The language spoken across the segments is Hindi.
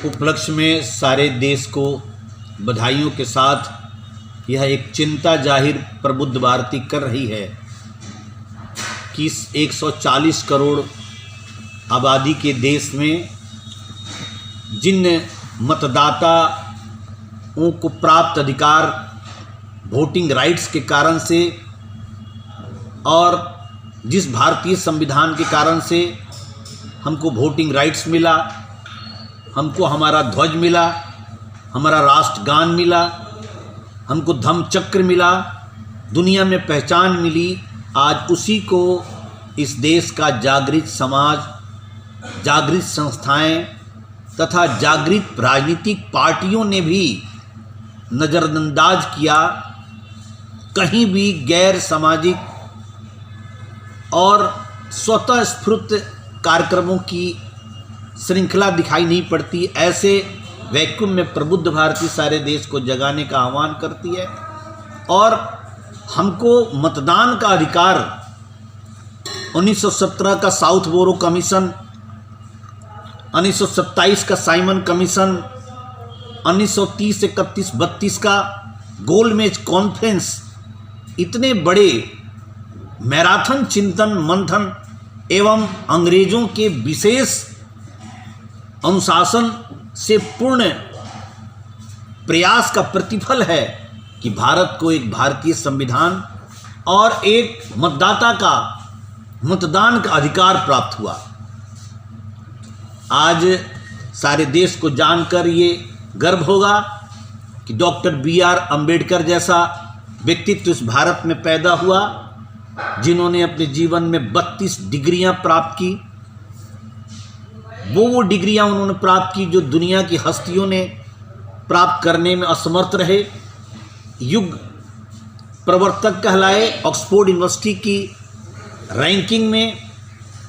उपलक्ष्य में सारे देश को बधाइयों के साथ यह एक चिंता जाहिर प्रबुद्ध भारती कर रही है कि 140 करोड़ आबादी के देश में जिन मतदाताओं को प्राप्त अधिकार वोटिंग राइट्स के कारण से और जिस भारतीय संविधान के कारण से हमको वोटिंग राइट्स मिला, हमको हमारा ध्वज मिला, हमारा राष्ट्रगान मिला, हमको धम्म चक्र मिला, दुनिया में पहचान मिली। आज उसी को इस देश का जागृत समाज, जागृत संस्थाएं तथा जागृत राजनीतिक पार्टियों ने भी नज़रअंदाज किया। कहीं भी गैर सामाजिक और स्वतः स्फूर्त कार्यक्रमों की श्रृंखला दिखाई नहीं पड़ती। ऐसे वैक्यूम में प्रबुद्ध भारती सारे देश को जगाने का आह्वान करती है और हमको मतदान का अधिकार 1917 का साउथ बोरो कमीशन, 1927 का साइमन कमीशन, 1930, 31, 32 का गोलमेज कॉन्फ्रेंस, इतने बड़े मैराथन चिंतन मंथन एवं अंग्रेजों के विशेष अनुशासन से पूर्ण प्रयास का प्रतिफल है कि भारत को एक भारतीय संविधान और एक मतदाता का मतदान का अधिकार प्राप्त हुआ। आज सारे देश को जानकर ये गर्व होगा कि डॉक्टर B.R. अम्बेडकर जैसा व्यक्तित्व इस भारत में पैदा हुआ, जिन्होंने अपने जीवन में 32 डिग्रियां प्राप्त की। वो डिग्रियां उन्होंने प्राप्त की जो दुनिया की हस्तियों ने प्राप्त करने में असमर्थ रहे। युग प्रवर्तक कहलाए। ऑक्सफोर्ड यूनिवर्सिटी की रैंकिंग में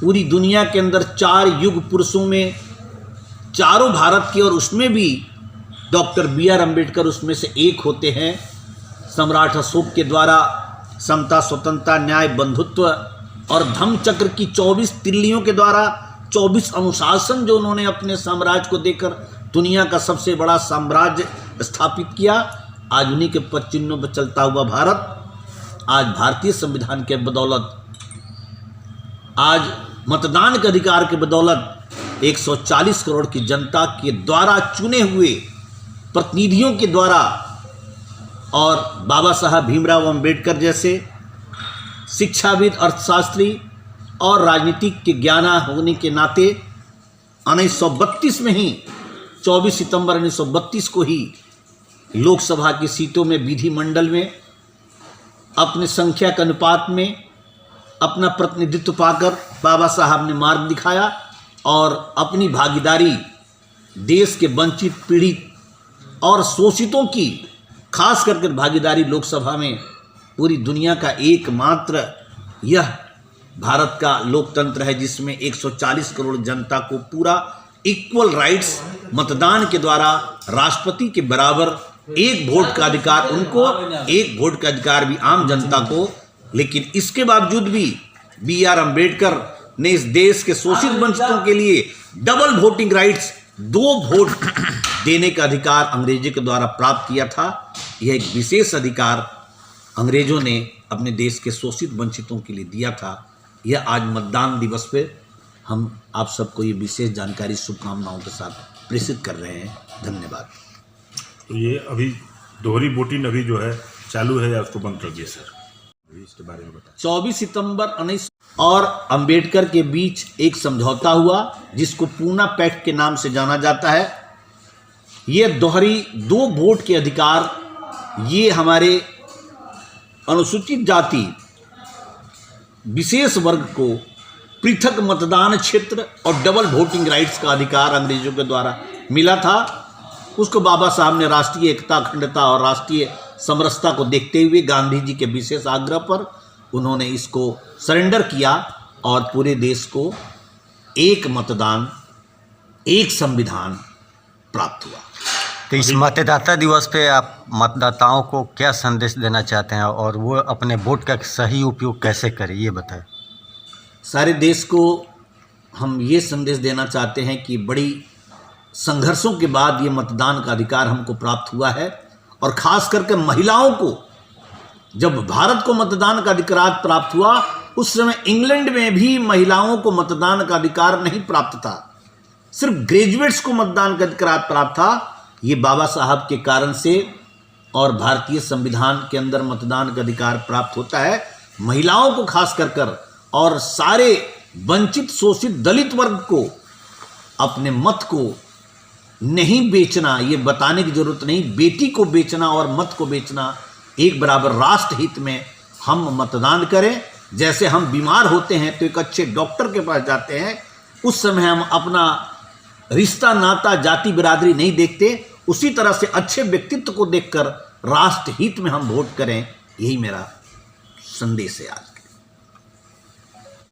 पूरी दुनिया के अंदर 4 युग पुरुषों में चारों भारत के, और उसमें भी डॉक्टर B.R. अम्बेडकर उसमें से एक होते हैं। सम्राट अशोक के द्वारा समता, स्वतंत्रता, न्याय, बंधुत्व और धम्म चक्र की 24 तिल्लियों के द्वारा 24 अनुशासन जो उन्होंने अपने साम्राज्य को देकर दुनिया का सबसे बड़ा साम्राज्य स्थापित किया। आज उन्हीं के पदचिन्हों पर चलता हुआ भारत आज भारतीय संविधान के बदौलत, आज मतदान के अधिकार के बदौलत 140 करोड़ की जनता के द्वारा चुने हुए प्रतिनिधियों के द्वारा और बाबा साहब भीमराव अम्बेडकर जैसे शिक्षाविद, अर्थशास्त्री और राजनीतिक के ज्ञाना होने के नाते 1932 में ही 24 सितंबर 1932 को ही लोकसभा की सीटों में विधिमंडल में अपने संख्या के अनुपात में अपना प्रतिनिधित्व पाकर बाबा साहब ने मार्ग दिखाया और अपनी भागीदारी देश के वंचित, पीड़ित और शोषितों की खास करके भागीदारी लोकसभा में पूरी दुनिया का एकमात्र यह भारत का लोकतंत्र है जिसमें 140 करोड़ जनता को पूरा इक्वल राइट्स मतदान के द्वारा राष्ट्रपति के बराबर एक वोट का अधिकार, उनको एक वोट का अधिकार भी आम जनता को। लेकिन इसके बावजूद भी B.R. अम्बेडकर ने इस देश के शोषित वंचितों के लिए डबल वोटिंग राइट्स, 2 वोट देने का अधिकार अंग्रेजों के द्वारा प्राप्त किया था। यह एक विशेष अधिकार अंग्रेजों ने अपने देश के शोषित वंचितों के लिए दिया था। यह आज मतदान दिवस पे हम आप सबको ये विशेष जानकारी शुभकामनाओं के साथ प्रेषित कर रहे हैं। धन्यवाद। तो ये अभी दोहरी वोटिंग अभी जो है चालू है या उसको बंद कर दिया सर? इसके बारे में बताएं। 24 सितंबर 19 और अम्बेडकर के बीच एक समझौता हुआ जिसको पूना पैक्ट के नाम से जाना जाता है। ये दोहरी 2 वोट के अधिकार, ये हमारे अनुसूचित जाति विशेष वर्ग को पृथक मतदान क्षेत्र और डबल वोटिंग राइट्स का अधिकार अंग्रेजों के द्वारा मिला था। उसको बाबा साहब ने राष्ट्रीय एकता, अखंडता और राष्ट्रीय समरसता को देखते हुए गांधी जी के विशेष आग्रह पर उन्होंने इसको सरेंडर किया और पूरे देश को एक मतदान, एक संविधान प्राप्त हुआ। तो इस मतदाता दिवस पे आप मतदाताओं को क्या संदेश देना चाहते हैं और वो अपने वोट का सही उपयोग कैसे करें, ये बताएं। सारे देश को हम ये संदेश देना चाहते हैं कि बड़ी संघर्षों के बाद ये मतदान का अधिकार हमको प्राप्त हुआ है, और ख़ास करके महिलाओं को, जब भारत को मतदान का अधिकार प्राप्त हुआ उस समय इंग्लैंड में भी महिलाओं को मतदान का अधिकार नहीं प्राप्त था, सिर्फ ग्रेजुएट्स को मतदान का अधिकार प्राप्त था। ये बाबा साहब के कारण से और भारतीय संविधान के अंदर मतदान का अधिकार प्राप्त होता है महिलाओं को खास कर और सारे वंचित शोषित दलित वर्ग को अपने मत को नहीं बेचना, ये बताने की जरूरत नहीं। बेटी को बेचना और मत को बेचना एक बराबर। राष्ट्र हित में हम मतदान करें। जैसे हम बीमार होते हैं तो एक अच्छे डॉक्टर के पास जाते हैं, उस समय हम अपना रिश्ता नाता जाति बिरादरी नहीं देखते, उसी तरह से अच्छे व्यक्तित्व को देखकर राष्ट्र हित में हम वोट करें। यही मेरा संदेश है आज।